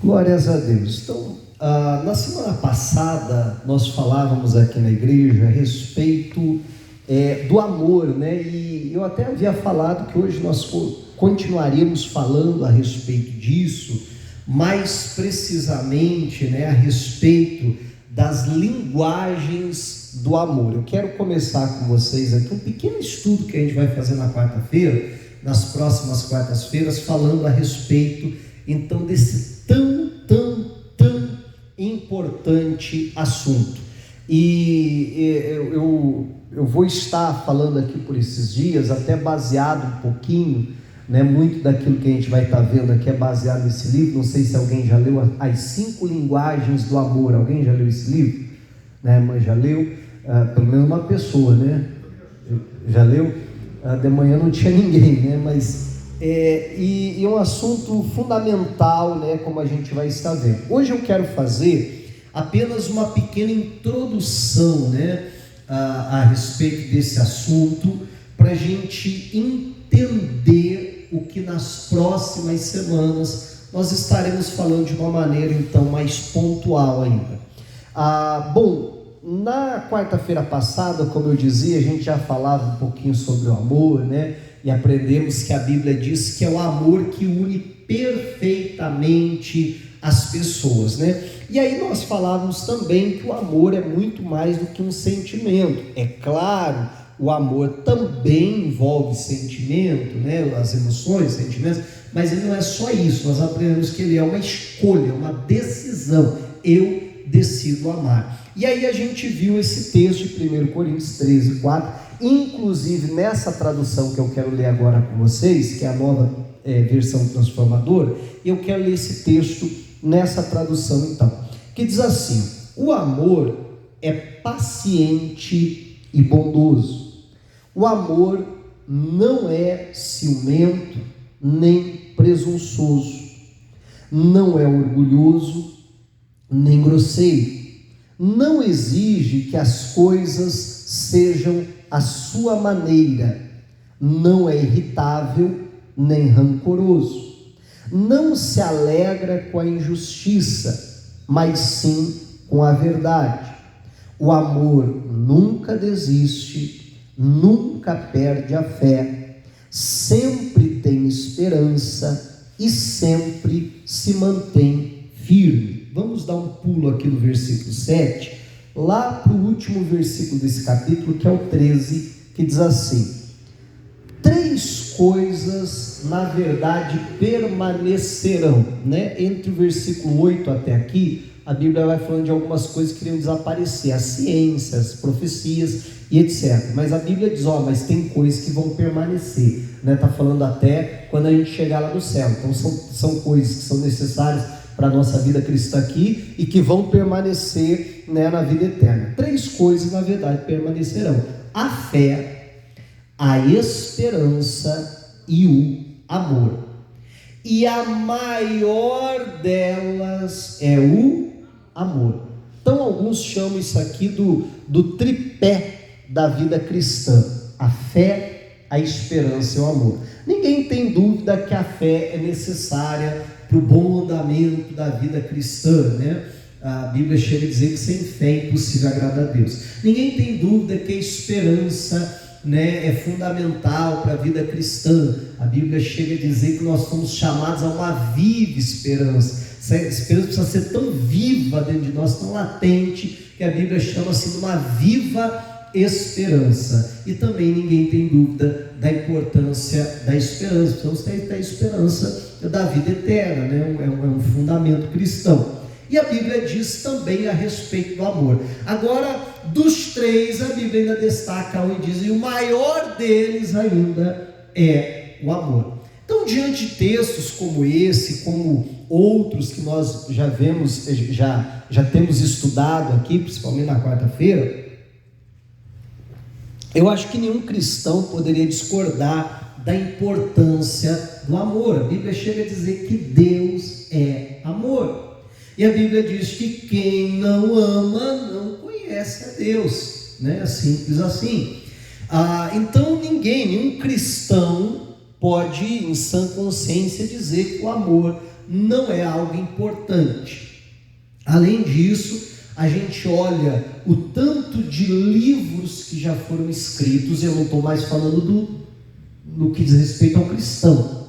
Glórias a Deus. Então, na semana passada, nós falávamos aqui na igreja a respeito do amor, né? E eu até havia falado que hoje nós continuaríamos falando a respeito disso, mais precisamente, né, a respeito das linguagens do amor. Eu quero começar com vocês aqui um pequeno estudo que a gente vai fazer na quarta-feira, nas próximas quartas-feiras, falando a respeito, então, desse tão importante assunto. E eu vou estar falando aqui por esses dias, até baseado um pouquinho, né, muito daquilo que a gente vai estar vendo aqui é baseado nesse livro. Não sei se alguém já leu As 5 Linguagens do Amor. Alguém já leu esse livro? Né, mas já leu? Pelo menos uma pessoa, né? Já leu? De manhã não tinha ninguém, né? Mas é um assunto fundamental, né, como a gente vai estar vendo. Hoje eu quero fazer apenas uma pequena introdução, né, a respeito desse assunto, para a gente entender o que nas próximas semanas nós estaremos falando de uma maneira então mais pontual ainda. Bom, na quarta-feira passada, como eu dizia, a gente já falava um pouquinho sobre o amor, né? E aprendemos que a Bíblia diz que é o amor que une perfeitamente as pessoas, né? E aí nós falávamos também que o amor é muito mais do que um sentimento. É claro, o amor também envolve sentimento, né? As emoções, sentimentos, mas ele não é só isso. Nós aprendemos que ele é uma escolha, uma decisão. Eu decido amar. E aí a gente viu esse texto de 1 Coríntios 13, 4, inclusive nessa tradução que eu quero ler agora com vocês, que é a nova versão transformadora. Eu quero ler esse texto nessa tradução então, que diz assim: o amor é paciente e bondoso. O amor não é ciumento nem presunçoso, não é orgulhoso nem grosseiro, não exige que as coisas sejam à sua maneira, não é irritável nem rancoroso, não se alegra com a injustiça, mas sim com a verdade. O amor nunca desiste, nunca perde a fé, sempre tem esperança e sempre se mantém firme. Vamos dar um pulo aqui no versículo 7, lá para o último versículo desse capítulo, que é o 13, que diz assim: 3 coisas, na verdade, permanecerão, né? Entre o versículo 8 até aqui, a Bíblia vai falando de algumas coisas que iriam desaparecer, a ciência, as profecias e etc. Mas a Bíblia diz, mas tem coisas que vão permanecer, né? Está falando até quando a gente chegar lá no céu. Então são coisas que são necessárias para a nossa vida cristã aqui e que vão permanecer, né, na vida eterna. 3 coisas, na verdade, permanecerão: a fé, a esperança e o amor. E a maior delas é o amor. Então alguns chamam isso aqui do tripé da vida cristã: a fé, a esperança e o amor. Ninguém tem dúvida que a fé é necessária para o bom andamento da vida cristã, né? A Bíblia chega a dizer que sem fé é impossível agradar a Deus. Ninguém tem dúvida que a esperança, né, é fundamental para a vida cristã. A Bíblia chega a dizer que nós somos chamados a uma viva esperança. Essa esperança precisa ser tão viva dentro de nós, tão latente, que a Bíblia chama assim de uma viva esperança. E também ninguém tem dúvida da importância da esperança. Precisamos ter a esperança da vida eterna, né? É um fundamento cristão. E a Bíblia diz também a respeito do amor. Agora, dos 3, a Bíblia ainda destaca e diz: e o maior deles ainda é o amor. Então, diante de textos como esse, como outros que nós já temos estudado aqui, principalmente na quarta-feira, eu acho que nenhum cristão poderia discordar da importância do amor. A Bíblia chega a dizer que Deus é amor. E a Bíblia diz que quem não ama não conhece a Deus, né? Simples assim. Então nenhum cristão pode, em sã consciência, dizer que o amor não é algo importante. Além disso, a gente olha o tanto de livros que já foram escritos, eu não estou mais falando no que diz respeito ao cristão,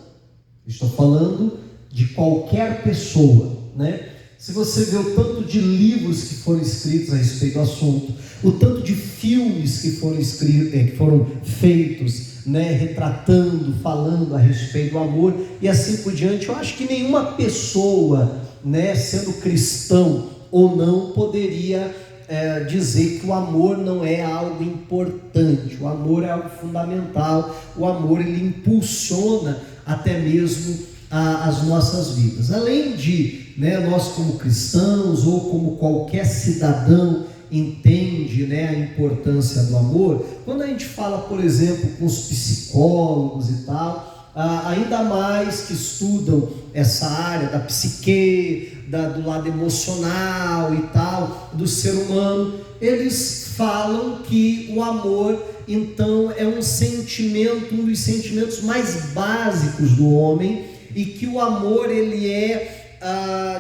estou falando de qualquer pessoa, né? Se você vê o tanto de livros que foram escritos a respeito do assunto, o tanto de filmes que foram escritos, que foram feitos, né, retratando, falando a respeito do amor e assim por diante, eu acho que nenhuma pessoa, né, sendo cristão ou não, poderia dizer que o amor não é algo importante. O amor é algo fundamental. O amor, ele impulsiona até mesmo as nossas vidas. Além de, né, nós como cristãos ou como qualquer cidadão entende, né, a importância do amor, quando a gente fala, por exemplo, com os psicólogos e tal, ainda mais que estudam essa área da psique, do lado emocional e tal, do ser humano, eles falam que o amor, então, é um sentimento, um dos sentimentos mais básicos do homem, e que o amor, ele é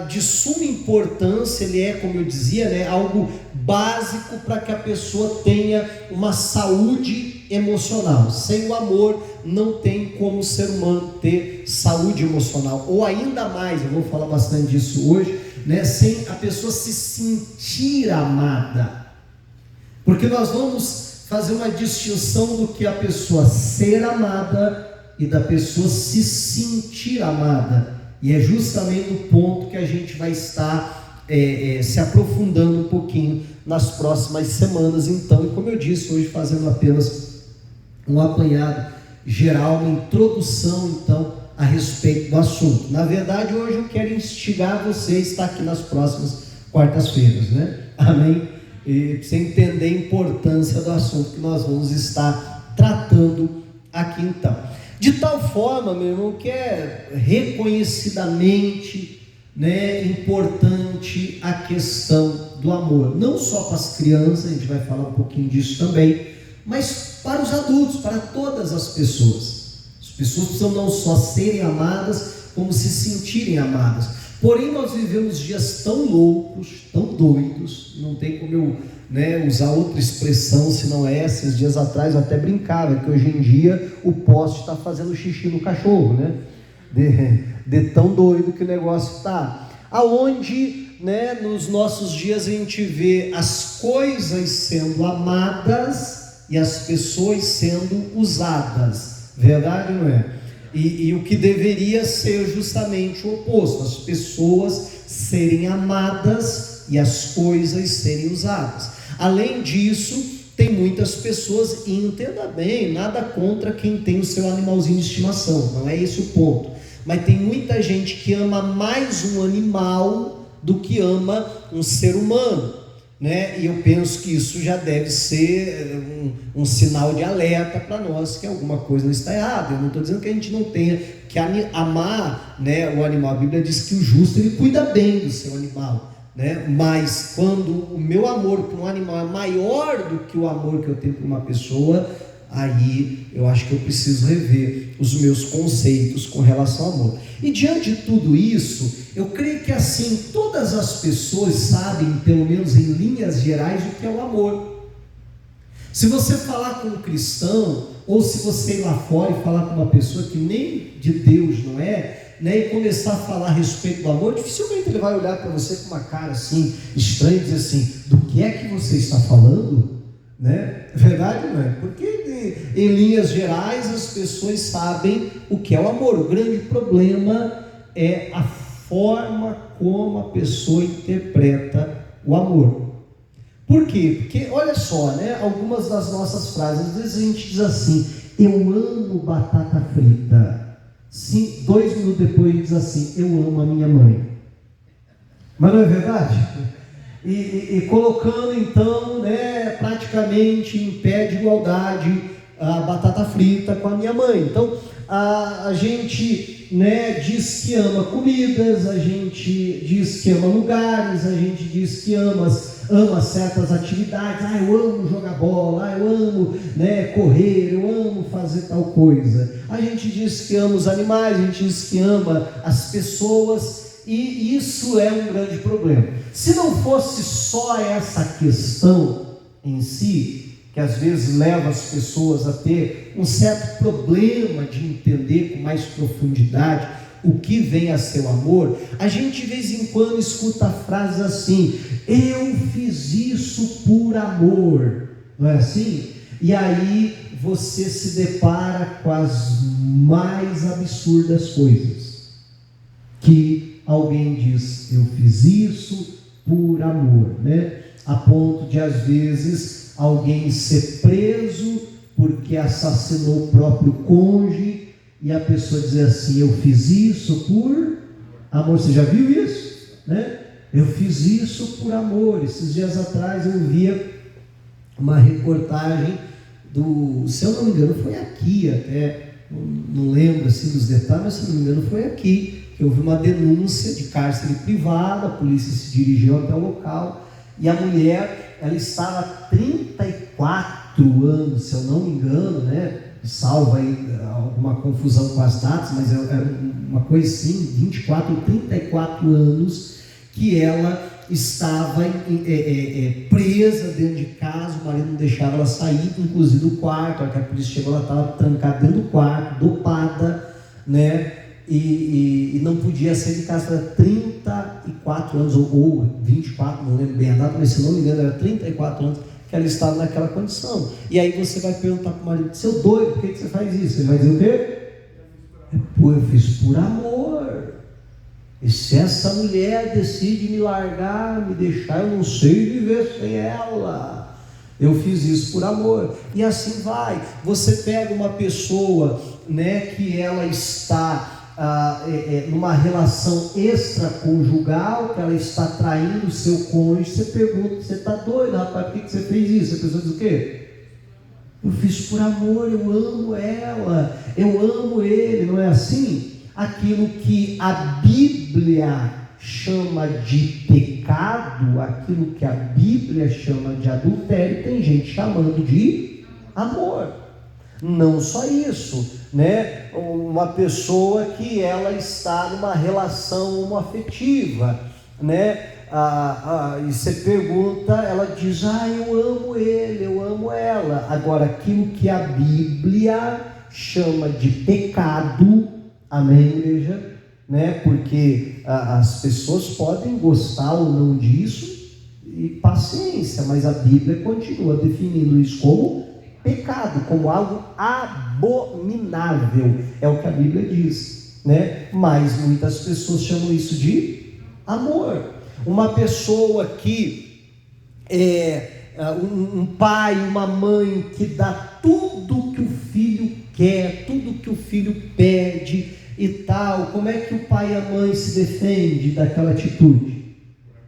de suma importância, ele é, como eu dizia, né, algo básico para que a pessoa tenha uma saúde emocional. Sem o amor, não tem como o ser humano ter saúde emocional, ou ainda mais, eu vou falar bastante disso hoje, né, sem a pessoa se sentir amada, porque nós vamos fazer uma distinção do que a pessoa ser amada e da pessoa se sentir amada, e é justamente o ponto que a gente vai estar se aprofundando um pouquinho nas próximas semanas. Então, e como eu disse, hoje fazendo apenas um apanhado geral, uma introdução então a respeito do assunto. Na verdade, hoje eu quero instigar você a estar aqui nas próximas quartas-feiras, né? Amém? E para você entender a importância do assunto que nós vamos estar tratando aqui então. De tal forma, meu irmão, que é reconhecidamente, né, importante a questão do amor, não só para as crianças, a gente vai falar um pouquinho disso também, mas para os adultos, para todas as pessoas. As pessoas precisam não só serem amadas, como se sentirem amadas. Porém, nós vivemos dias tão loucos, tão doidos, não tem como eu, né, usar outra expressão senão essa. Esses dias atrás eu até brincava que hoje em dia o poste está fazendo xixi no cachorro, né? De tão doido que o negócio está. Aonde, né, nos nossos dias a gente vê as coisas sendo amadas e as pessoas sendo usadas. Verdade, não é? E o que deveria ser justamente o oposto, as pessoas serem amadas e as coisas serem usadas. Além disso, tem muitas pessoas, e entenda bem, nada contra quem tem o seu animalzinho de estimação, não é esse o ponto, mas tem muita gente que ama mais um animal do que ama um ser humano, né? E eu penso que isso já deve ser um sinal de alerta para nós, que alguma coisa não está errada. Eu não estou dizendo que a gente não tenha que amar, né, o animal. A Bíblia diz que o justo, ele cuida bem do seu animal, né? Mas quando o meu amor por um animal é maior do que o amor que eu tenho por uma pessoa, aí eu acho que eu preciso rever os meus conceitos com relação ao amor. E diante de tudo isso, eu creio que assim, todas as pessoas sabem, pelo menos em linhas gerais, o que é o amor. Se você falar com um cristão, ou se você ir lá fora e falar com uma pessoa que nem de Deus não é, né, e começar a falar a respeito do amor, dificilmente ele vai olhar para você com uma cara assim, estranha, e dizer assim, do que é que você está falando? Né? É verdade, não é? Porque em linhas gerais as pessoas sabem o que é o amor. O grande problema é a forma como a pessoa interpreta o amor. Por quê? Porque olha só, né? Algumas das nossas frases, às vezes a gente diz assim, eu amo batata frita. Sim, 2 minutos depois diz assim, eu amo a minha mãe. Mas não é verdade? E colocando então, né, praticamente em pé de igualdade a batata frita com a minha mãe. Então a gente né, diz que ama comidas, a gente diz que ama lugares, a gente diz que ama certas atividades. Eu amo jogar bola, eu amo, né, correr, eu amo fazer tal coisa. A gente diz que ama os animais, a gente diz que ama as pessoas, e isso é um grande problema. Se não fosse só essa questão em si, que às vezes leva as pessoas a ter um certo problema de entender com mais profundidade o que vem a ser o amor, a gente de vez em quando escuta frases assim: eu fiz isso por amor, não é assim? E aí você se depara com as mais absurdas coisas, que alguém diz: eu fiz isso por amor, né? A ponto de às vezes alguém ser preso porque assassinou o próprio cônjuge, e a pessoa dizer assim: eu fiz isso por amor. Você já viu isso, né? Eu fiz isso por amor. Esses dias atrás eu via uma reportagem se eu não me engano foi aqui, até não lembro assim dos detalhes, mas se não me engano foi aqui, que houve uma denúncia de cárcere privado. A polícia se dirigiu até o local, e a mulher, ela estava há 34 anos, se eu não me engano, né? Salva aí alguma confusão com as datas, mas era uma coisa assim, 24, 34 anos, que ela estava presa dentro de casa. O marido não deixava ela sair, inclusive do quarto. A hora que a polícia chegou, ela estava trancada dentro do quarto, dopada, né? E não podia sair de casa. Era 34 anos, ou 24, não lembro bem a data, mas se não me engano era 34 anos que ela estava naquela condição. E aí você vai perguntar para o marido: seu doido, por que você faz isso? Ele vai dizer o quê? Eu fiz por amor. E se essa mulher decide me largar, me deixar, eu não sei viver sem ela. Eu fiz isso por amor. E assim vai. Você pega uma pessoa, né, que ela está numa relação extraconjugal, que ela está traindo o seu cônjuge. Você pergunta: você está doido, rapaz, por que você fez isso? A pessoa diz o quê? Eu fiz por amor, eu amo ela, eu amo ele. Não é assim? Aquilo que a Bíblia chama de pecado, aquilo que a Bíblia chama de adultério, tem gente chamando de amor. Não só isso, né? Uma pessoa que ela está numa relação homoafetiva, né? E você pergunta, ela diz: eu amo ele, eu amo ela. Agora, aquilo que a Bíblia chama de pecado, amém, igreja? Né? Porque as pessoas podem gostar ou não disso, e paciência, mas a Bíblia continua definindo isso como pecado, como algo abominável. É o que a Bíblia diz, né? Mas muitas pessoas chamam isso de amor. Uma pessoa que um pai, uma mãe que dá tudo que o filho quer, tudo que o filho pede e tal, como é que o pai e a mãe se defendem daquela atitude?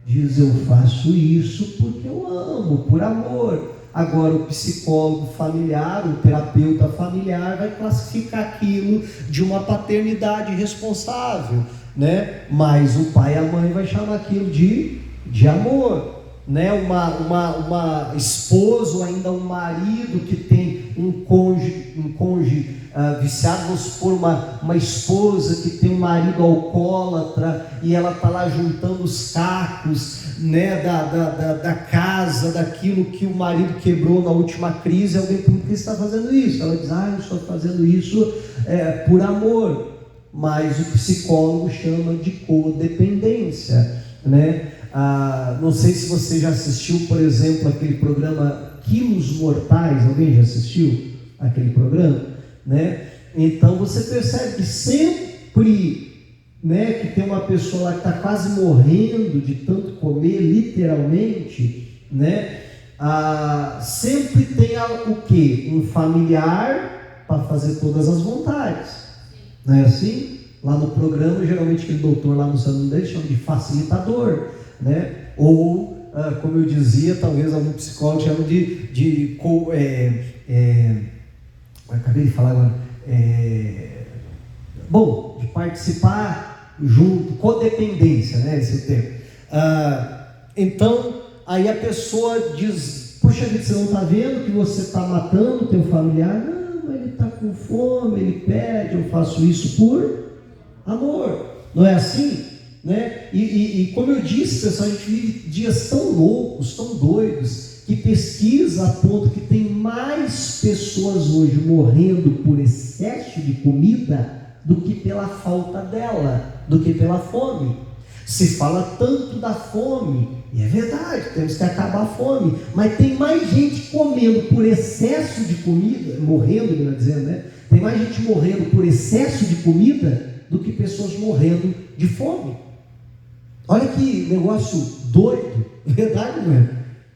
Diz: eu faço isso porque eu amo, por amor. Agora o psicólogo familiar, o terapeuta familiar vai classificar aquilo de uma paternidade responsável, né? Mas o pai e a mãe vai chamar aquilo de amor, né? Uma esposa ou ainda um marido que tem um cônjuge viciado. Vamos supor uma esposa que tem um marido alcoólatra, e ela está lá juntando os cacos, né, da casa, daquilo que o marido quebrou na última crise. Alguém pergunta: por que você está fazendo isso? Ela diz: eu estou fazendo isso por amor. Mas o psicólogo chama de codependência, né? Não sei se você já assistiu, por exemplo, aquele programa Quilos Mortais. Alguém já assistiu aquele programa, né? Então você percebe que sempre, né, que tem uma pessoa lá que está quase morrendo de tanto comer, literalmente, né? Sempre tem o quê? Um familiar para fazer todas as vontades, não é assim? Lá no programa, geralmente aquele doutor lá no salão dele chama de facilitador, né? Ou, como eu dizia, talvez algum psicólogo chama acabei de falar agora, Bom, de participar junto, codependência, né? Esse é o termo. Então, aí a pessoa diz: poxa vida, você não está vendo que você está matando o teu familiar? Não, ele está com fome, ele pede, eu faço isso por amor. Não é assim? Né? E como eu disse, pessoal, a gente vive dias tão loucos, tão doidos, que pesquisa aponta que tem mais pessoas hoje morrendo por excesso de comida do que pela falta dela, do que pela fome. Se fala tanto da fome, e é verdade, temos que acabar a fome, mas tem mais gente comendo por excesso de comida, morrendo, melhor dizendo, né? Tem mais gente morrendo por excesso de comida do que pessoas morrendo de fome. Olha que negócio doido, verdade, não é?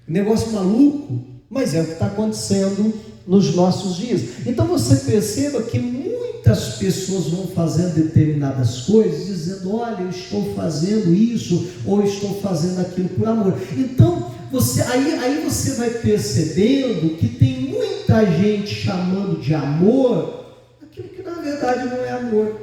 Negócio maluco, mas é o que está acontecendo nos nossos dias. Então você perceba que muitas pessoas vão fazendo determinadas coisas, dizendo: olha, eu estou fazendo isso, ou estou fazendo aquilo por amor. Então, aí você vai percebendo que tem muita gente chamando de amor aquilo que na verdade não é amor.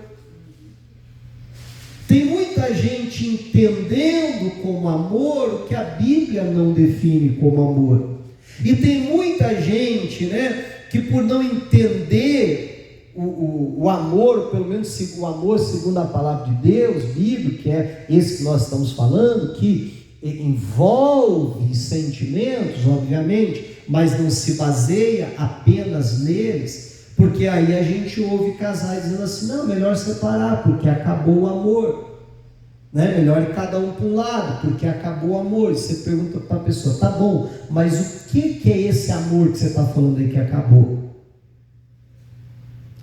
Tem muita gente entendendo como amor o que a Bíblia não define como amor. E tem muita gente, né, que por não entender o amor, pelo menos o amor segundo a palavra de Deus, Bíblia, que é esse que nós estamos falando, que envolve sentimentos, obviamente, mas não se baseia apenas neles. Porque aí a gente ouve casais dizendo assim: não, melhor separar, porque acabou o amor, né? Melhor ir cada um para um lado, porque acabou o amor. E você pergunta para a pessoa: tá bom, mas o que é esse amor que você está falando aí que acabou?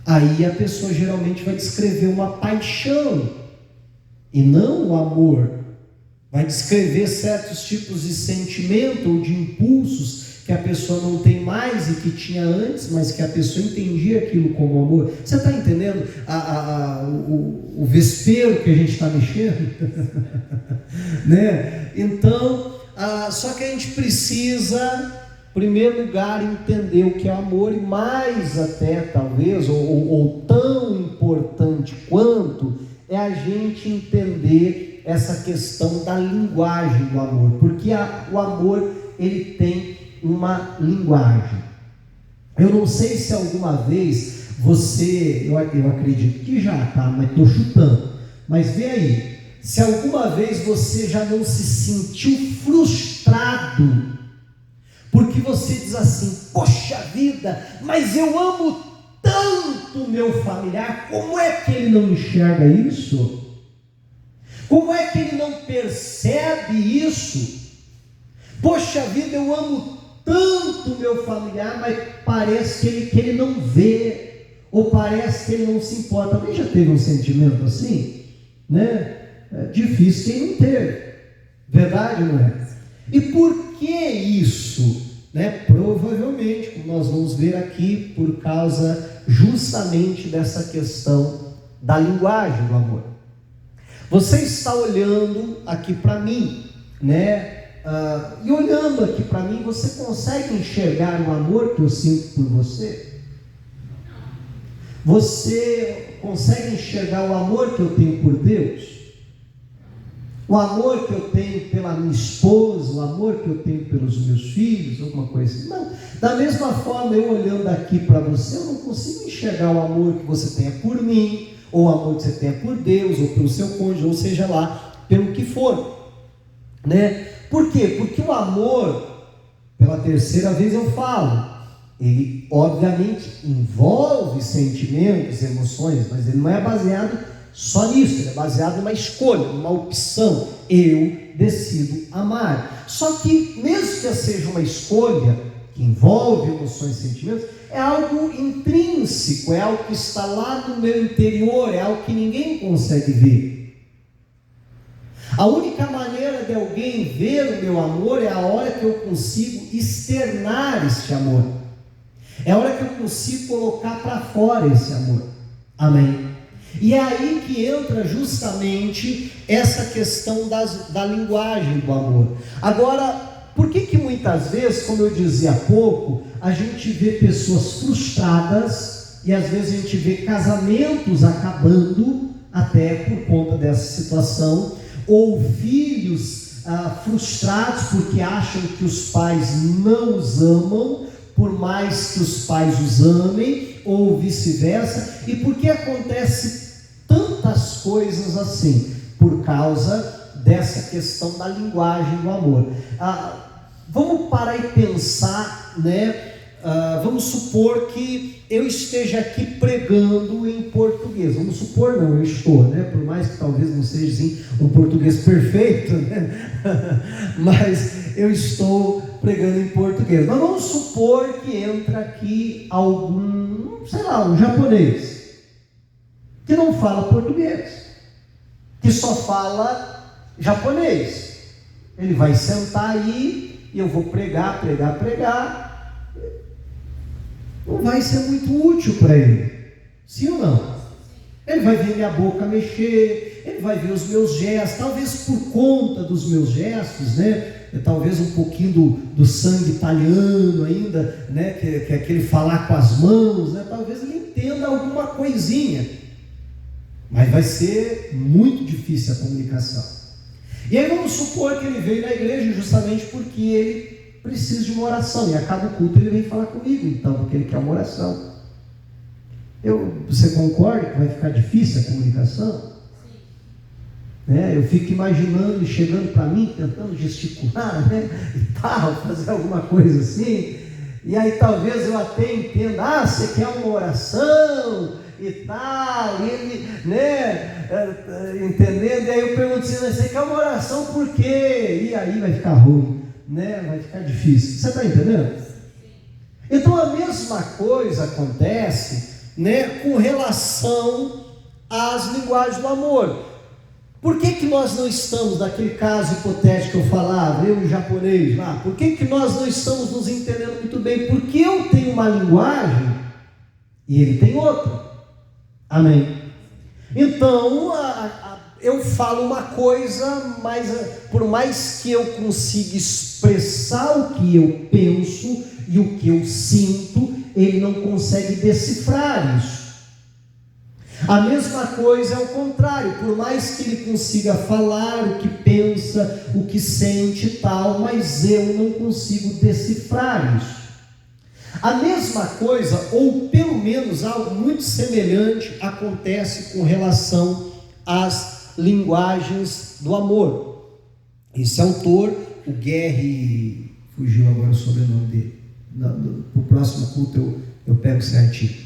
Aí a pessoa geralmente vai descrever uma paixão, e não o amor. Vai descrever certos tipos de sentimento ou de impulsos que a pessoa não tem mais e que tinha antes, mas que a pessoa entendia aquilo como amor. Você está entendendo o vespeiro que a gente está mexendo? Né? Então, só que a gente precisa, em primeiro lugar, entender o que é amor, e mais até talvez, ou tão importante quanto, é a gente entender essa questão da linguagem do amor, porque o amor, ele tem uma linguagem. Eu não sei se alguma vez você, eu acredito que já, tá? Mas estou chutando. Mas vê aí, se alguma vez você já não se sentiu frustrado, porque você diz assim: poxa vida, mas eu amo tanto meu familiar, como é que ele não enxerga isso? Como é que ele não percebe isso? Poxa vida, eu amo tanto meu familiar, mas parece que ele não vê, ou parece que ele não se importa. Alguém já teve um sentimento assim? Né? É difícil quem não teve, verdade, não é? E por que isso? Né? Provavelmente, como nós vamos ver aqui, por causa justamente dessa questão da linguagem do amor. Você está olhando aqui para mim, né? E olhando aqui para mim, você consegue enxergar o amor que eu sinto por você? Você consegue enxergar o amor que eu tenho por Deus? O amor que eu tenho pela minha esposa, o amor que eu tenho pelos meus filhos, alguma coisa assim? Não. Da mesma forma, eu olhando aqui para você, eu não consigo enxergar o amor que você tenha por mim, ou o amor que você tenha por Deus, ou pelo seu cônjuge, ou seja lá, pelo que for, né? Por quê? Porque o amor, pela terceira vez eu falo, ele obviamente envolve sentimentos, emoções, mas ele não é baseado só nisso, ele é baseado numa escolha, numa opção. Eu decido amar. Só que mesmo que seja uma escolha que envolve emoções e sentimentos, é algo intrínseco, é algo que está lá no meu interior, é algo que ninguém consegue ver. A única maneira de alguém ver o meu amor é a hora que eu consigo externar este amor. É a hora que eu consigo colocar para fora esse amor. Amém? E é aí que entra justamente essa questão da linguagem do amor. Agora, por que muitas vezes, como eu dizia há pouco, a gente vê pessoas frustradas e às vezes a gente vê casamentos acabando até por conta dessa situação, ou filhos frustrados porque acham que os pais não os amam, por mais que os pais os amem, ou vice-versa. E por que acontece tantas coisas assim? Por causa dessa questão da linguagem do amor. Vamos parar e pensar, né? Vamos supor que eu esteja aqui pregando em português. Vamos supor, não, eu estou, né? Por mais que talvez não seja assim, um português perfeito, né? Mas eu estou pregando em português. Mas vamos supor que entra aqui algum, sei lá, um japonês que não fala português, que só fala japonês. Ele vai sentar aí e eu vou pregar. Não vai ser muito útil para ele, sim ou não? Ele vai ver minha boca mexer, ele vai ver os meus gestos, talvez por conta dos meus gestos, né? Talvez um pouquinho do sangue italiano ainda, né? Que é aquele falar com as mãos, né? Talvez ele entenda alguma coisinha, mas vai ser muito difícil a comunicação. E aí vamos supor que ele veio na igreja justamente porque ele precisa de uma oração, e acaba o culto ele vem falar comigo, então, porque ele quer uma oração. Você concorda que vai ficar difícil a comunicação? Eu fico imaginando ele chegando para mim, tentando gesticular, né, e tal, fazer alguma coisa assim, e aí talvez eu até entenda, você quer uma oração e tal, e ele, né, entendendo, e aí eu pergunto assim, você quer uma oração por quê? E aí vai ficar ruim, né, vai ficar difícil. Você está entendendo? Então a mesma coisa acontece, né, com relação às linguagens do amor. Por que nós não estamos, naquele caso hipotético que eu falava, eu e o japonês lá, por que nós não estamos nos entendendo muito bem? Porque eu tenho uma linguagem e ele tem outra. Amém? Então, eu falo uma coisa, mas por mais que eu consiga expressar o que eu penso e o que eu sinto, ele não consegue decifrar isso. A mesma coisa é o contrário, por mais que ele consiga falar o que pensa, o que sente e tal, mas eu não consigo decifrar isso. A mesma coisa, ou pelo menos algo muito semelhante, acontece com relação às linguagens do amor. Esse autor, o Gary, fugiu agora o sobrenome dele, no próximo culto eu pego certinho.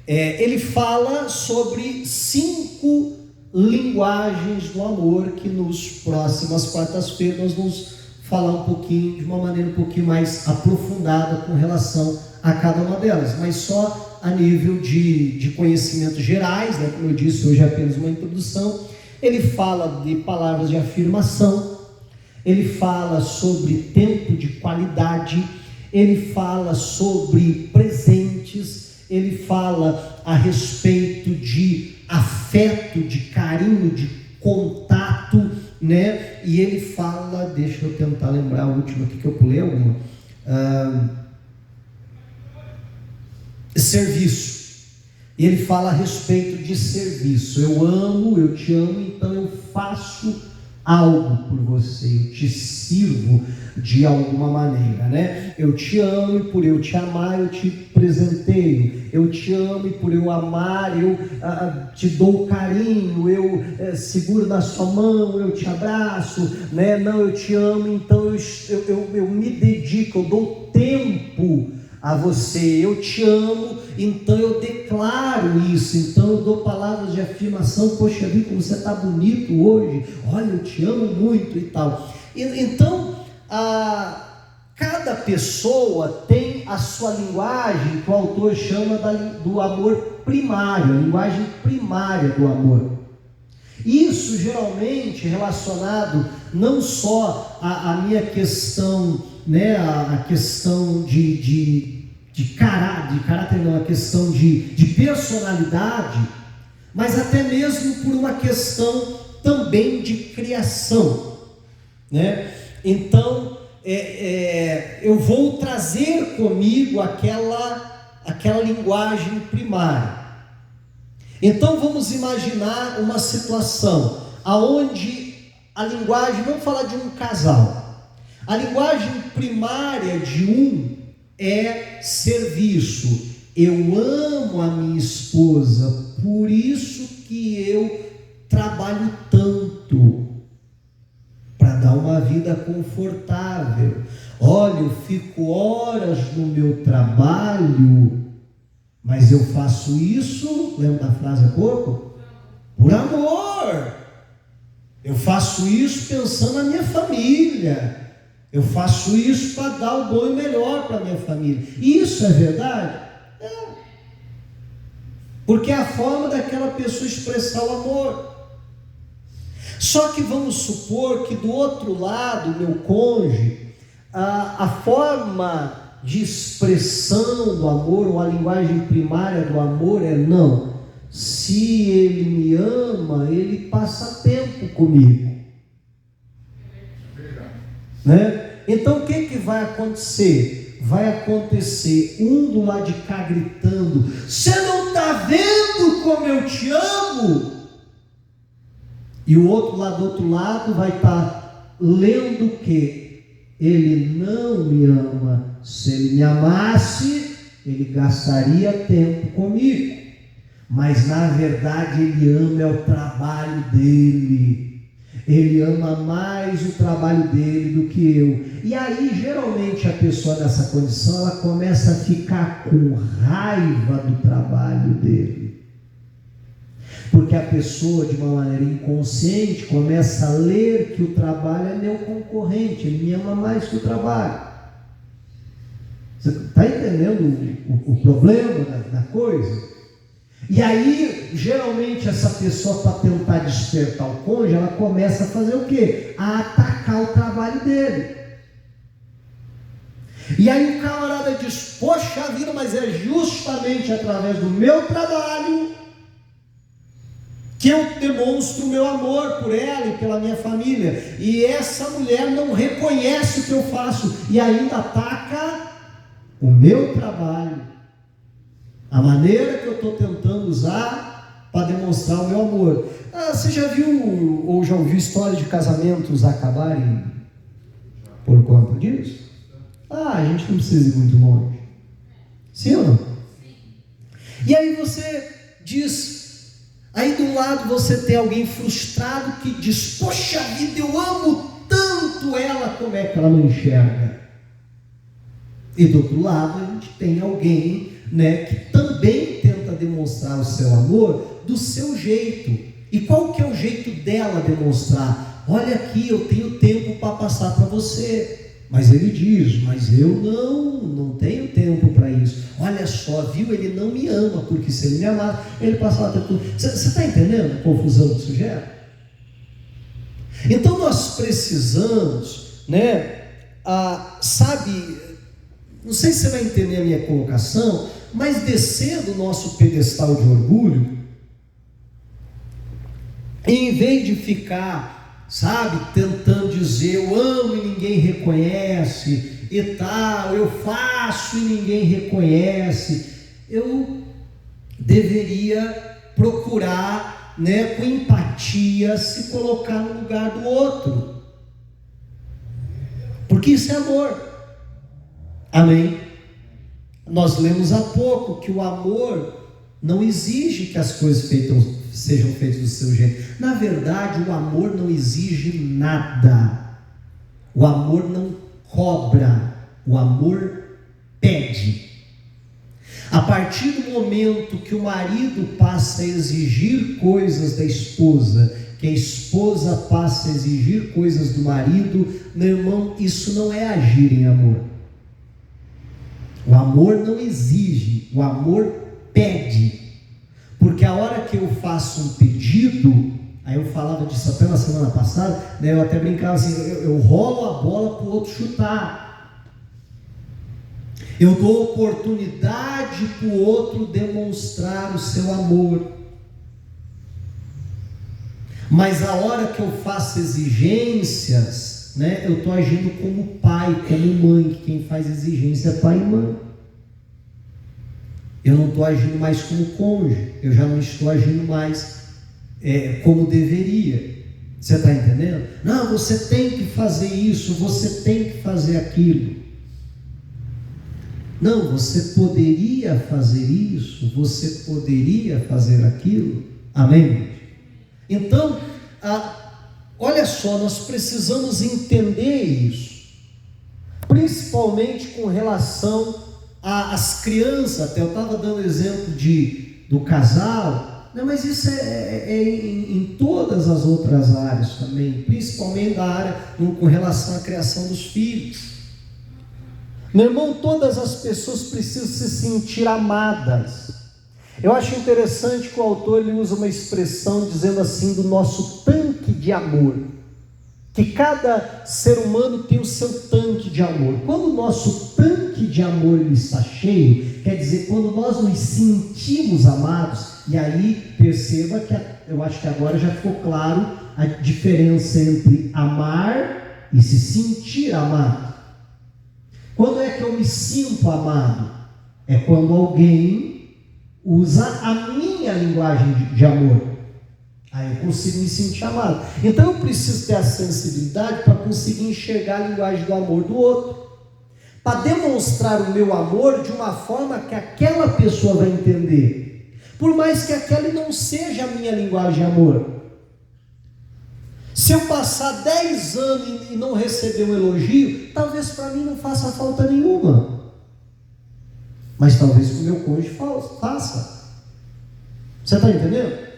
Ele fala sobre 5 linguagens do amor, que nos próximas quartas-feiras nós vamos falar um pouquinho, de uma maneira um pouquinho mais aprofundada com relação a cada uma delas, mas só a nível de conhecimentos gerais, né? Como eu disse, hoje é apenas uma introdução. Ele fala de palavras de afirmação, ele fala sobre tempo de qualidade, ele fala sobre presentes, ele fala a respeito de afeto, de carinho, de contato, né? E ele fala, deixa eu tentar lembrar a última aqui que eu pulei alguma, serviço. E ele fala a respeito de serviço. Eu amo, eu te amo, então eu faço algo por você, eu te sirvo de alguma maneira, né? Eu te amo e por eu te amar eu te presenteio. Eu te amo e por eu amar eu te dou carinho, eu seguro na sua mão, eu te abraço, né? Não, eu te amo, então eu me dedico, eu dou tempo a você. Eu te amo, então eu declaro isso, então eu dou palavras de afirmação. Poxa vida, como você está bonito hoje, olha, eu te amo muito e tal. Então, cada pessoa tem a sua linguagem, que o autor chama do amor primário, a linguagem primária do amor. Isso geralmente relacionado não só à minha questão, né, a questão de caráter, não, a questão de personalidade, mas até mesmo por uma questão também de criação, né? Então, eu vou trazer comigo aquela linguagem primária. Então vamos imaginar uma situação aonde a linguagem, vamos falar de um casal, a linguagem primária de um é serviço. Eu amo a minha esposa, por isso que eu trabalho tanto, para dar uma vida confortável. Olha, eu fico horas no meu trabalho, mas eu faço isso, lembra da frase há pouco? Por amor. Eu faço isso pensando na minha família. Eu faço isso para dar o bom e melhor para a minha família. E isso é verdade? É. Porque é a forma daquela pessoa expressar o amor. Só que vamos supor que do outro lado, meu cônjuge, a forma de expressão do amor, ou a linguagem primária do amor é não. Se ele me ama, ele passa tempo comigo. Né? Então o que vai acontecer? Vai acontecer um do lado de cá gritando: você não está vendo como eu te amo? E o outro lá do outro lado vai estar lendo o quê? Ele não me ama. Se ele me amasse, ele gastaria tempo comigo. Mas na verdade ele ama é o trabalho dele. Ele ama mais o trabalho dele do que eu. E aí geralmente a pessoa nessa condição, ela começa a ficar com raiva do trabalho dele. Porque a pessoa, de uma maneira inconsciente, começa a ler que o trabalho é meu concorrente, ele me ama mais que o trabalho. Você está entendendo o problema da coisa? E aí, geralmente, essa pessoa, para tentar despertar o cônjuge, ela começa a fazer o quê? A atacar o trabalho dele. E aí o camarada diz: poxa vida, mas é justamente através do meu trabalho que eu demonstro o meu amor por ela e pela minha família. E essa mulher não reconhece o que eu faço e ainda ataca o meu trabalho, a maneira que eu estou tentando usar para demonstrar o meu amor. Você já viu ou já ouviu histórias de casamentos acabarem por conta disso? A gente não precisa ir muito longe. Sim ou não? E aí você diz, aí de um lado você tem alguém frustrado que diz: poxa vida, eu amo tanto ela, como é que ela não enxerga? E do outro lado a gente tem alguém, que também tenta demonstrar o seu amor do seu jeito. E qual que é o jeito dela demonstrar? Olha aqui, eu tenho tempo para passar para você. Mas ele diz: mas eu não tenho tempo para isso. Olha só, viu? Ele não me ama, porque se ele me amar, ele passava tempo. Você está entendendo a confusão que isso gera? Então nós precisamos, não sei se você vai entender a minha colocação, mas descer do nosso pedestal de orgulho, em vez de ficar, tentando dizer eu amo e ninguém reconhece e tal, eu faço e ninguém reconhece, eu deveria procurar, com empatia, se colocar no lugar do outro, porque isso é amor. Amém? Nós lemos há pouco que o amor não exige que as coisas sejam feitas do seu jeito. Na verdade, o amor não exige nada. O amor não cobra. O amor pede. A partir do momento que o marido passa a exigir coisas da esposa, que a esposa passa a exigir coisas do marido, meu irmão, isso não é agir em amor. O amor não exige, o amor pede. Porque a hora que eu faço um pedido, aí eu falava disso até na semana passada, eu até brincava assim, eu rolo a bola para o outro chutar. Eu dou oportunidade para o outro demonstrar o seu amor. Mas a hora que eu faço exigências, eu estou agindo como pai, como mãe, que quem faz exigência é pai e mãe. Eu não estou agindo mais como cônjuge, eu já não estou agindo mais como deveria. Você está entendendo? Não, você tem que fazer isso, você tem que fazer aquilo. Não, você poderia fazer isso, você poderia fazer aquilo. Amém? Então, olha só, nós precisamos entender isso, principalmente com relação às crianças. Até eu estava dando exemplo do casal, né, mas isso é em todas as outras áreas também, principalmente da área com relação à criação dos filhos. Meu irmão, todas as pessoas precisam se sentir amadas. Eu acho interessante que o autor ele usa uma expressão dizendo assim, do nosso tanque de amor, que cada ser humano tem o seu tanque de amor. Quando o nosso tanque de amor ele está cheio, quer dizer, quando nós nos sentimos amados, e aí perceba que eu acho que agora já ficou claro a diferença entre amar e se sentir amado. Quando é que eu me sinto amado? É quando alguém usa a minha linguagem de amor. Aí eu consigo me sentir amado. Então eu preciso ter a sensibilidade para conseguir enxergar a linguagem do amor do outro, para demonstrar o meu amor de uma forma que aquela pessoa vai entender, por mais que aquela não seja a minha linguagem de amor. Se eu passar 10 anos e não receber um elogio, talvez para mim não faça falta nenhuma, mas talvez para o meu cônjuge faça. Você está entendendo?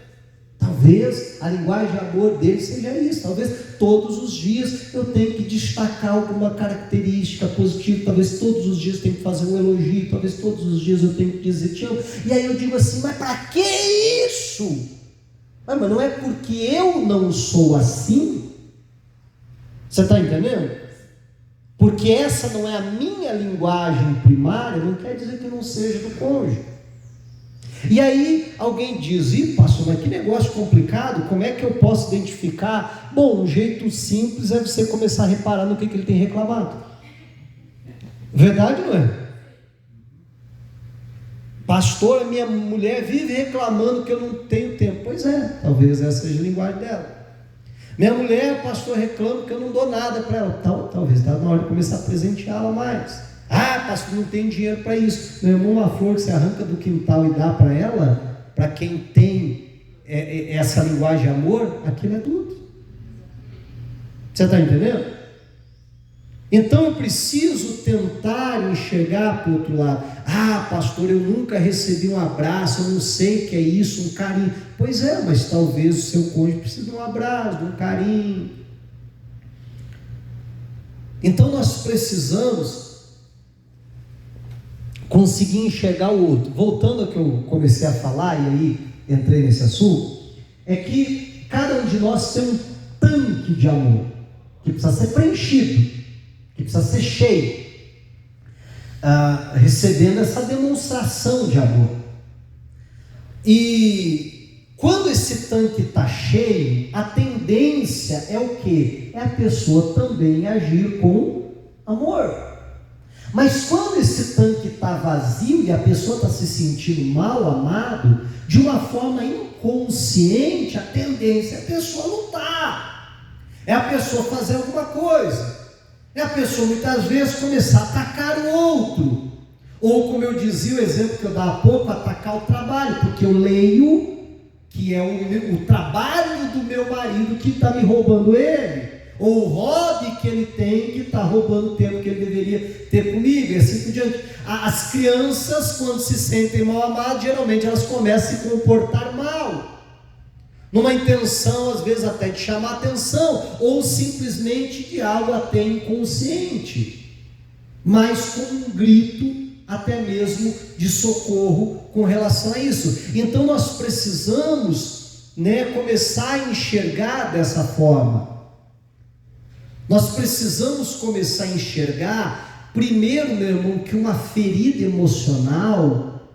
Talvez a linguagem de amor dele seja isso. Talvez todos os dias eu tenha que destacar alguma característica positiva. Talvez todos os dias eu tenha que fazer um elogio. Talvez todos os dias eu tenha que dizer te amo. E aí eu digo assim, mas para que isso? Mas não é porque eu não sou assim? Você está entendendo? Porque essa não é a minha linguagem primária, não quer dizer que eu não seja do cônjuge. E aí alguém diz, pastor, mas que negócio complicado, como é que eu posso identificar? Bom, um jeito simples é você começar a reparar no que ele tem reclamado. Verdade ou não é? Pastor, a minha mulher vive reclamando que eu não tenho tempo. Pois é, talvez essa seja a linguagem dela. Minha mulher, pastor, reclama que eu não dou nada para ela. Talvez está na hora de começar a presenteá-la mais. Pastor, não tem dinheiro para isso. Meu irmão, uma flor que você arranca do quintal e dá para ela, para quem tem essa linguagem de amor, aquilo é tudo. Você está entendendo? Então eu preciso tentar enxergar para o outro lado. Pastor, eu nunca recebi um abraço, eu não sei o que é isso, um carinho. Pois é, mas talvez o seu cônjuge precise de um abraço, de um carinho. Então nós precisamos conseguir enxergar o outro. Voltando ao que eu comecei a falar, e aí entrei nesse assunto, é que cada um de nós tem um tanque de amor, que precisa ser preenchido, que precisa ser cheio, recebendo essa demonstração de amor. E quando esse tanque está cheio, a tendência é o quê? É a pessoa também agir com amor. Mas quando esse tanque está vazio e a pessoa está se sentindo mal amado, de uma forma inconsciente, a tendência é a pessoa lutar, é a pessoa fazer alguma coisa, é a pessoa muitas vezes começar a atacar o outro, ou como eu dizia, o exemplo que eu dava há pouco, atacar o trabalho, porque eu leio que é o trabalho do meu marido que está me roubando ele, ou o hobby que ele tem que está roubando o tempo que ele deveria ter comigo, e assim por diante. As crianças, quando se sentem mal amadas, geralmente elas começam a se comportar mal, numa intenção às vezes até de chamar atenção, ou simplesmente de algo até inconsciente, mas com um grito até mesmo de socorro com relação a isso. Então nós precisamos, começar a enxergar dessa forma. Nós precisamos começar a enxergar, primeiro, meu irmão, que uma ferida emocional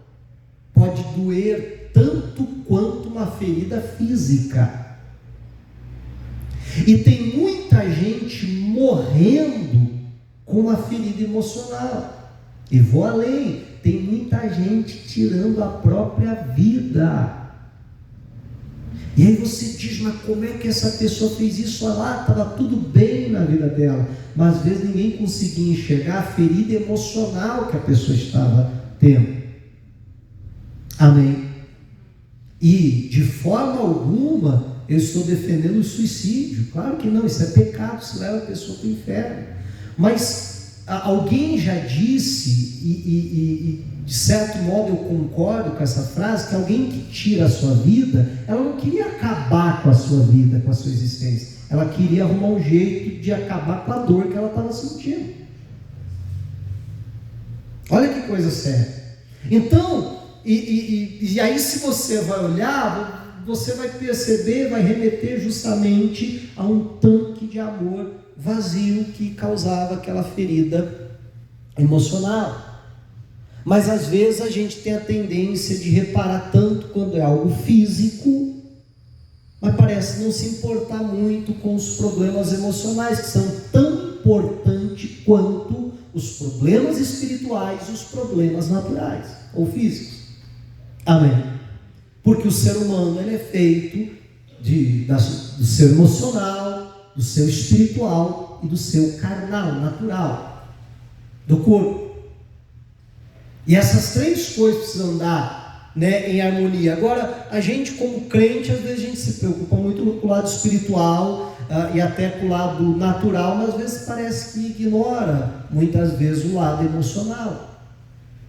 pode doer tanto quanto uma ferida física. E tem muita gente morrendo com uma ferida emocional. E vou além, tem muita gente tirando a própria vida. E aí você diz, mas como é que essa pessoa fez isso? Olha lá, estava tudo bem na vida dela, mas às vezes ninguém conseguia enxergar a ferida emocional que a pessoa estava tendo. Amém? E de forma alguma eu estou defendendo o suicídio, claro que não, isso é pecado, isso leva a pessoa para o inferno. Mas alguém já disse, e de certo modo eu concordo com essa frase, que alguém que tira a sua vida, ela não queria acabar com a sua vida, com a sua existência, ela queria arrumar um jeito de acabar com a dor que ela estava sentindo. Olha que coisa séria. Então, e aí se você vai olhar, você vai perceber, vai remeter justamente a um tanque de amor vazio que causava aquela ferida emocional. Mas às vezes a gente tem a tendência de reparar tanto quando é algo físico, mas parece não se importar muito com os problemas emocionais, que são tão importantes quanto os problemas espirituais e os problemas naturais ou físicos. Amém? Porque o ser humano ele é feito do seu emocional, do seu espiritual e do seu carnal, natural, do corpo. E essas três coisas precisam andar, né, em harmonia. Agora, a gente como crente, às vezes a gente se preocupa muito com o lado espiritual e até com o lado natural, mas às vezes parece que ignora, muitas vezes, o lado emocional.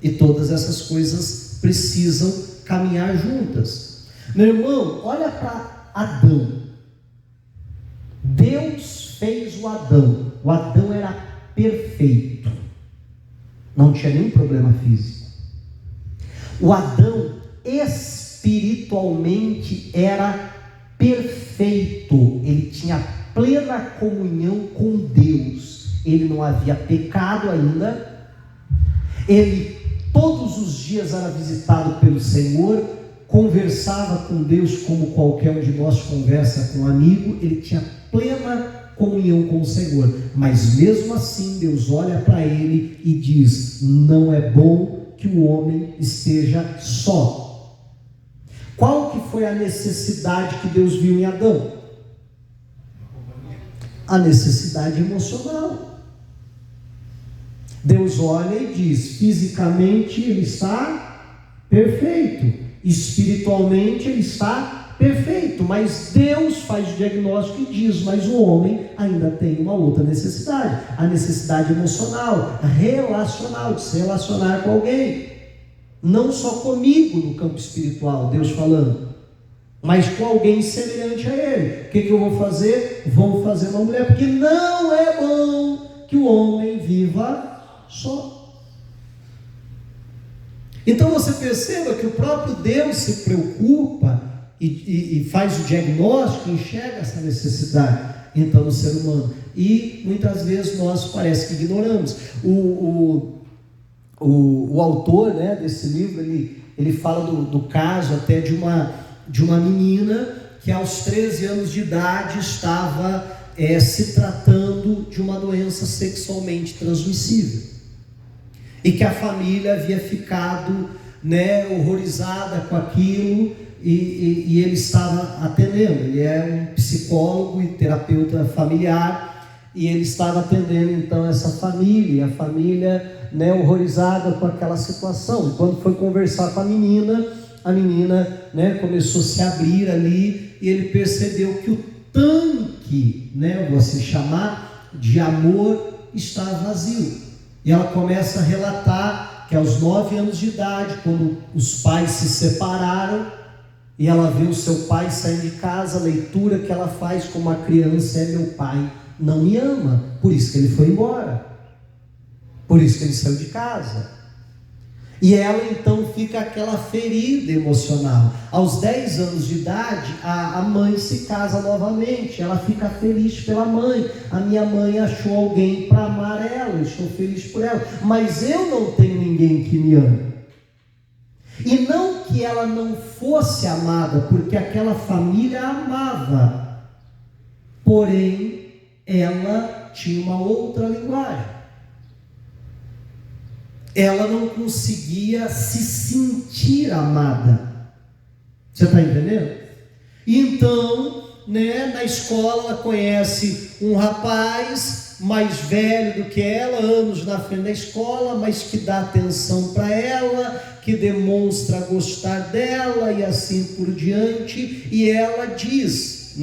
E todas essas coisas precisam caminhar juntas. Meu irmão, olha para Adão. Deus fez o Adão. O Adão era perfeito. Não tinha nenhum problema físico. O Adão espiritualmente era perfeito. Ele tinha plena comunhão com Deus. Ele não havia pecado ainda. Ele todos os dias era visitado pelo Senhor, conversava com Deus como qualquer um de nós conversa com um amigo. Ele tinha plena comunhão com o Senhor, mas mesmo assim Deus olha para ele e diz: não é bom que o homem esteja só. Qual que foi a necessidade que Deus viu em Adão? A necessidade emocional. Deus olha e diz: fisicamente ele está perfeito, espiritualmente ele está perfeito, mas Deus faz o diagnóstico e diz: mas o homem ainda tem uma outra necessidade, a necessidade emocional, relacional, de se relacionar com alguém, não só comigo no campo espiritual, Deus falando, mas com alguém semelhante a ele. O que eu vou fazer? Vou fazer uma mulher, porque não é bom que o homem viva só. Então você perceba que o próprio Deus se preocupa e faz o diagnóstico, enxerga essa necessidade então no ser humano, e muitas vezes nós parece que ignoramos. O autor, né, desse livro, ele fala do caso até de uma menina que aos 13 anos de idade estava se tratando de uma doença sexualmente transmissível, e que a família havia ficado, né, horrorizada com aquilo, e ele estava atendendo. Ele é um psicólogo e terapeuta familiar, e ele estava atendendo então essa família, e a família, né, horrorizada com aquela situação. E quando foi conversar com a menina, né, começou a se abrir ali, e ele percebeu que o tanque, né, eu vou assim chamar, de amor estava vazio. E ela começa a relatar que aos 9 anos de idade, quando os pais se separaram, e ela vê o seu pai sair de casa, a leitura que ela faz como uma criança é: meu pai não me ama, por isso que ele foi embora, por isso que ele saiu de casa. E ela então fica aquela ferida emocional. Aos 10 anos de idade, a mãe se casa novamente, ela fica feliz pela mãe. A minha mãe achou alguém para amar ela, eu estou feliz por ela, mas eu não tenho ninguém que me ame. E não que ela não fosse amada, porque aquela família a amava, porém ela tinha uma outra linguagem. ela não conseguia se sentir amada. Você está entendendo? Então, na escola ela conhece um rapaz mais velho do que ela, anos na frente da escola, mas que dá atenção para ela, que demonstra gostar dela e assim por diante, e ela diz,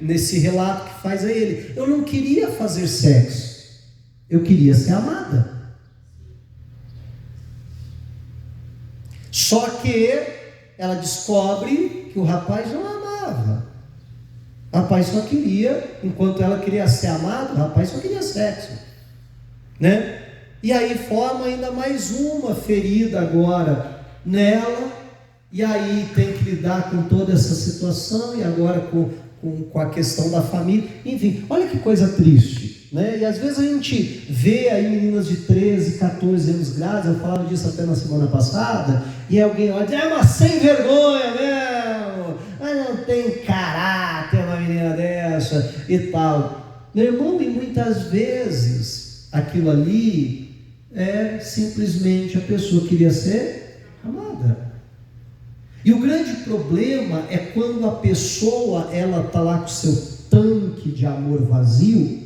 nesse relato que faz a ele: eu não queria fazer sexo, eu queria ser amada. Só que ela descobre que o rapaz não amava. O rapaz só queria, enquanto ela queria ser amada, o rapaz só queria sexo, E aí forma ainda mais uma ferida agora nela, e aí tem que lidar com toda essa situação, e agora com a questão da família, enfim, olha que coisa triste, E às vezes a gente vê aí meninas de 13, 14 anos grávidas, eu falava disso até na semana passada, e alguém olha e diz: é uma sem vergonha mesmo, mas não tem caráter uma menina dessa e tal. Meu irmão, e muitas vezes aquilo ali é simplesmente a pessoa queria ser amada. E o grande problema é quando a pessoa, ela está lá com o seu tanque de amor vazio,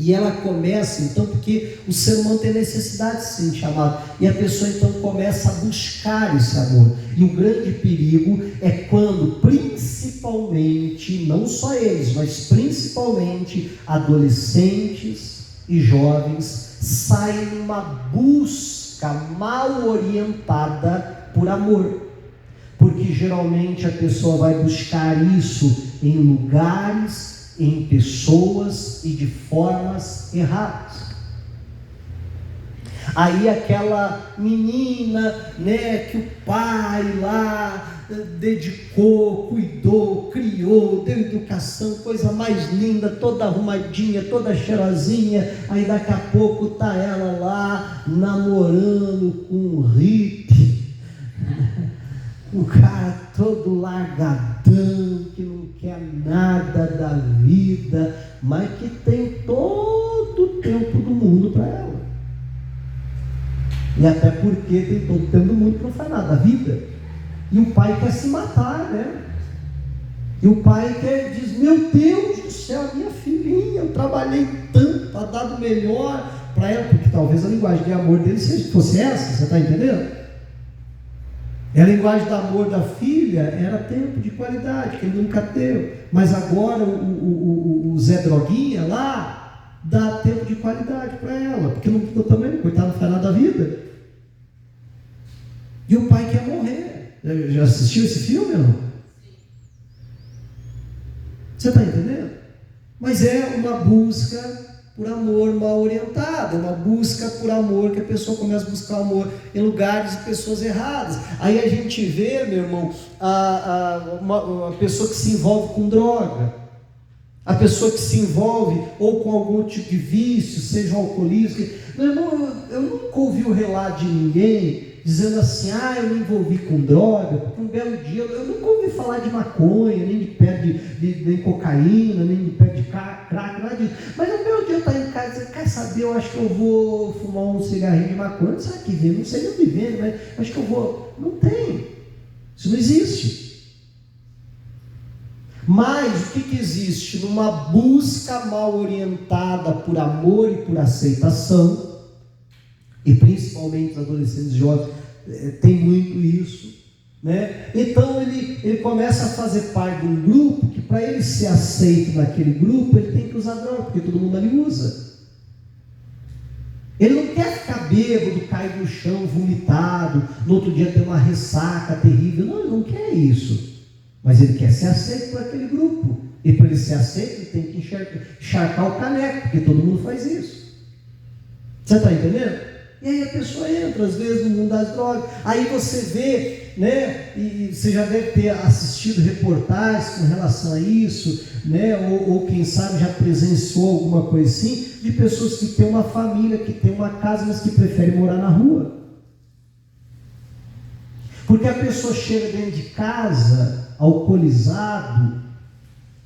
e ela começa, então, porque o ser humano tem necessidade de se sentir amado, e a pessoa então começa a buscar esse amor. E o grande perigo é quando, principalmente, não só eles, mas principalmente adolescentes e jovens, saem numa busca mal orientada por amor. Porque geralmente a pessoa vai buscar isso em lugares, em pessoas e de formas erradas. Aí aquela menina, que o pai lá dedicou, cuidou, criou, deu educação, coisa mais linda, toda arrumadinha, toda cheirosinha, aí daqui a pouco tá ela lá namorando com um hippie, o cara todo largadão, que não quer nada da vida, mas que tem todo o tempo do mundo para ela. E até porque tem todo o tempo do mundo que não faz nada da vida. E o pai quer se matar, E o pai diz: meu Deus do céu, minha filhinha, eu trabalhei tanto para dar do melhor para ela, porque talvez a linguagem de amor dele fosse essa, você está entendendo? E a linguagem do amor da filha era tempo de qualidade, que ele nunca teve. Mas agora o Zé Droguinha lá dá tempo de qualidade para ela, porque não também, coitado, não faz nada da vida. E o pai quer morrer. Já assistiu esse filme ou não? Você está entendendo? Mas é uma busca por amor mal orientada, uma busca por amor que a pessoa começa a buscar amor em lugares e pessoas erradas. Aí a gente vê, meu irmão, uma pessoa que se envolve com droga, a pessoa que se envolve ou com algum tipo de vício, seja um alcoolismo. Meu irmão, eu nunca ouvi o relato de ninguém dizendo assim: eu me envolvi com droga, porque um belo dia, eu nunca ouvi falar de maconha, nem de pé de cocaína, nem de pé de crack, nada disso. Mas um belo dia eu estava em casa e disse: quer saber, eu acho que eu vou fumar um cigarrinho de maconha, sabe que vem, não sei onde vem, mas acho que eu vou. Não tem, isso não existe. Mas o que existe? Numa busca mal orientada por amor e por aceitação, e principalmente os adolescentes jovens tem muito isso, Então ele começa a fazer parte de um grupo que, para ele ser aceito naquele grupo, ele tem que usar droga, porque todo mundo ali usa. Ele não quer ficar bêbado, cair no chão, vomitado, no outro dia ter uma ressaca terrível. Não, ele não quer isso. Mas ele quer ser aceito por aquele grupo. E para ele ser aceito, ele tem que encharcar o caneco, porque todo mundo faz isso. Você está entendendo? E aí a pessoa entra, às vezes, no mundo das drogas. Aí você vê, e você já deve ter assistido reportagens com relação a isso, ou quem sabe já presenciou alguma coisa assim, de pessoas que têm uma família, que têm uma casa, mas que preferem morar na rua. Porque a pessoa chega dentro de casa, alcoolizado,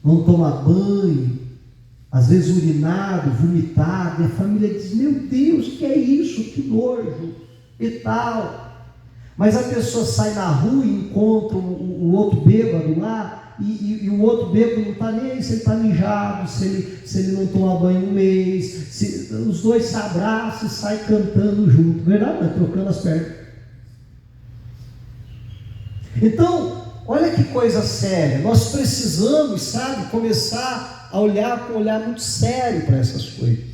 não toma banho, às vezes urinado, vomitado, e a família diz: meu Deus, que é isso? Que nojo! e tal. Mas a pessoa sai na rua e encontra o outro bêbado lá, e o outro bêbado não está nem aí se ele está mijado, se ele não toma banho um mês, os dois se abraçam e saem cantando junto, verdade? Trocando as pernas. Então, olha que coisa séria, nós precisamos, sabe, começar a olhar com um olhar muito sério para essas coisas.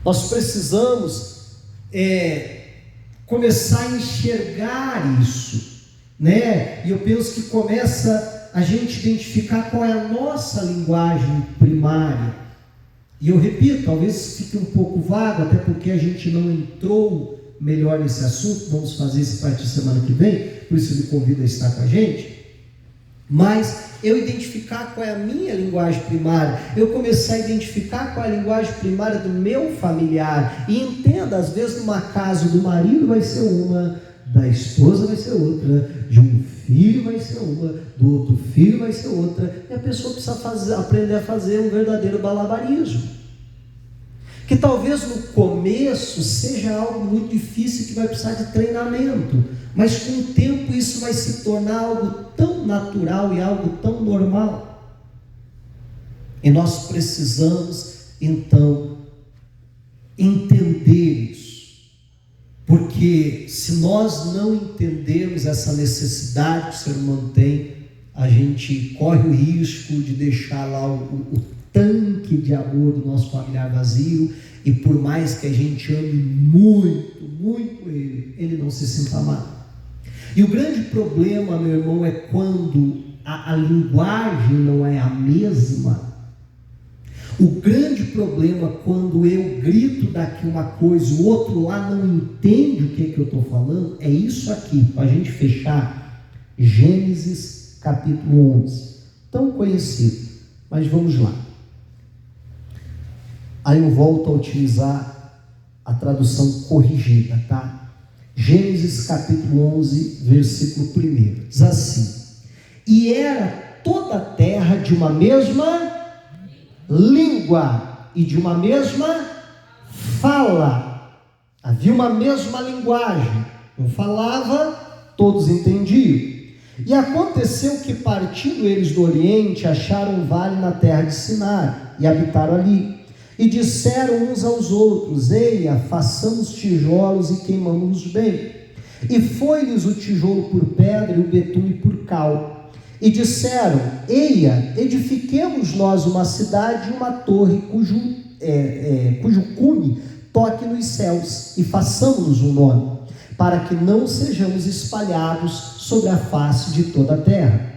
Nós precisamos começar a enxergar isso, né? E eu penso que começa a gente identificar qual é a nossa linguagem primária. E eu repito, talvez fique um pouco vago, até porque a gente não entrou melhor nesse assunto, vamos fazer isso a partir da semana que vem, por isso eu lhe convido a estar com a gente. Mas eu identificar qual é a minha linguagem primária, eu começar a identificar qual é a linguagem primária do meu familiar, e entenda, às vezes numa casa do marido vai ser uma, da esposa vai ser outra, de um filho vai ser uma, do outro filho vai ser outra, e a pessoa precisa aprender a fazer um verdadeiro malabarismo, que talvez no começo seja algo muito difícil, que vai precisar de treinamento, mas com o tempo isso vai se tornar algo tão natural e algo tão normal, e nós precisamos então entender isso, porque se nós não entendermos essa necessidade que o ser humano tem, a gente corre o risco de deixar lá o tanque de amor do nosso familiar vazio, e por mais que a gente ame muito, muito ele não se sinta amado. E o grande problema, meu irmão, é quando a linguagem não é a mesma. O grande problema quando eu grito daqui uma coisa, o outro lá não entende o que eu estou falando, é isso aqui, para a gente fechar, Gênesis capítulo 11, tão conhecido, mas vamos lá. Aí eu volto a utilizar a tradução corrigida, tá? Gênesis capítulo 11, versículo 1, diz assim: e era toda a terra de uma mesma língua e de uma mesma fala. Havia uma mesma linguagem, um falava, todos entendiam. E aconteceu que, partindo eles do Oriente, acharam um vale na terra de Sinar e habitaram ali. E disseram uns aos outros: eia, façamos tijolos e queimamos-los bem. E foi-lhes o tijolo por pedra e o betume por cal. E disseram: eia, edifiquemos nós uma cidade e uma torre cujo cume toque nos céus, e façamos um nome, para que não sejamos espalhados sobre a face de toda a terra.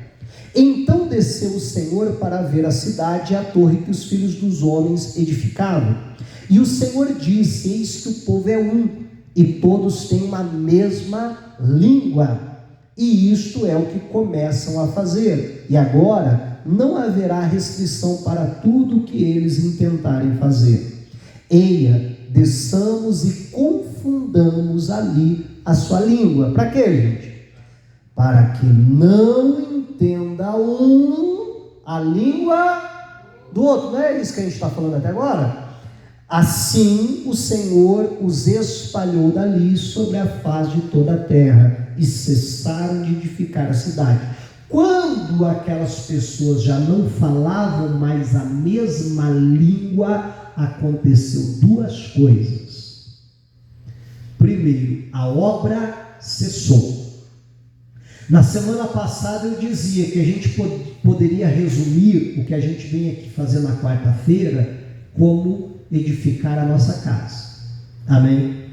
Então desceu o Senhor para ver a cidade e a torre que os filhos dos homens edificavam. E o Senhor disse: eis que o povo é um, e todos têm uma mesma língua, e isto é o que começam a fazer. E agora não haverá restrição para tudo o que eles intentarem fazer. Eia, desçamos e confundamos ali a sua língua. Para quê, gente? Para que não entenda um a língua do outro. Não é isso que a gente está falando até agora? Assim o Senhor os espalhou dali sobre a face de toda a terra, e cessaram de edificar a cidade. Quando aquelas pessoas já não falavam mais a mesma língua, aconteceu duas coisas. Primeiro, a obra cessou. Na semana passada eu dizia que a gente poderia resumir o que a gente vem aqui fazer na quarta-feira como edificar a nossa casa. Amém?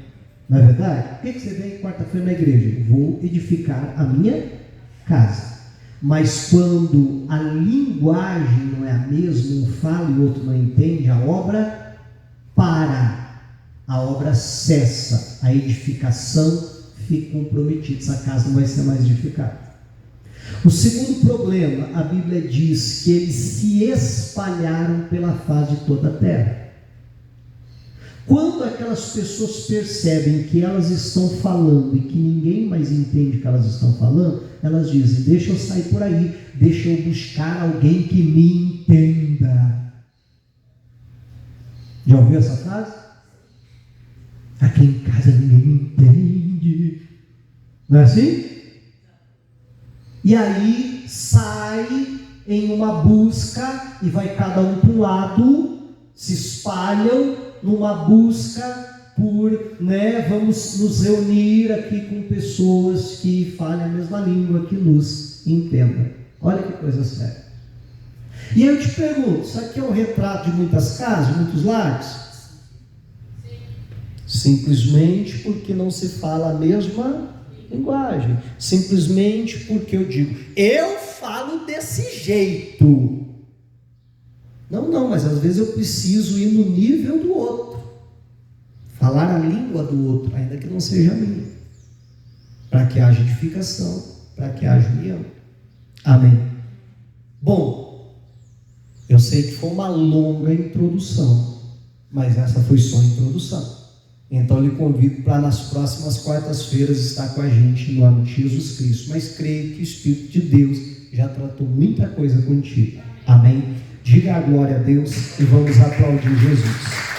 Não é verdade? Por que você vem quarta-feira na igreja? Vou edificar a minha casa. Mas quando a linguagem não é a mesma, um fala e o outro não entende, a obra para, a obra cessa, a edificação fica comprometida, essa casa não vai ser mais edificada. O segundo problema, a Bíblia diz que eles se espalharam pela face de toda a terra. Quando aquelas pessoas percebem que elas estão falando e que ninguém mais entende o que elas estão falando, elas dizem: deixa eu sair por aí, deixa eu buscar alguém que me entenda. Já ouviu essa frase? Aqui em casa ninguém me entende. Não é assim? E aí sai em uma busca e vai cada um para um lado, se espalham numa busca por, vamos nos reunir aqui com pessoas que falem a mesma língua, que nos entendam. Olha que coisa séria. E aí eu te pergunto, isso aqui é um retrato de muitas casas, de muitos lares? Simplesmente porque não se fala a mesma linguagem. Simplesmente porque eu digo, eu falo desse jeito. Não, mas às vezes eu preciso ir no nível do outro. Falar a língua do outro, ainda que não seja a minha. Para que haja edificação, para que haja união. Amém. Bom, eu sei que foi uma longa introdução, mas essa foi só a introdução. Então eu lhe convido para nas próximas quartas-feiras estar com a gente em nome de Jesus Cristo. Mas creio que o Espírito de Deus já tratou muita coisa contigo. Amém? Diga a glória a Deus e vamos aplaudir Jesus.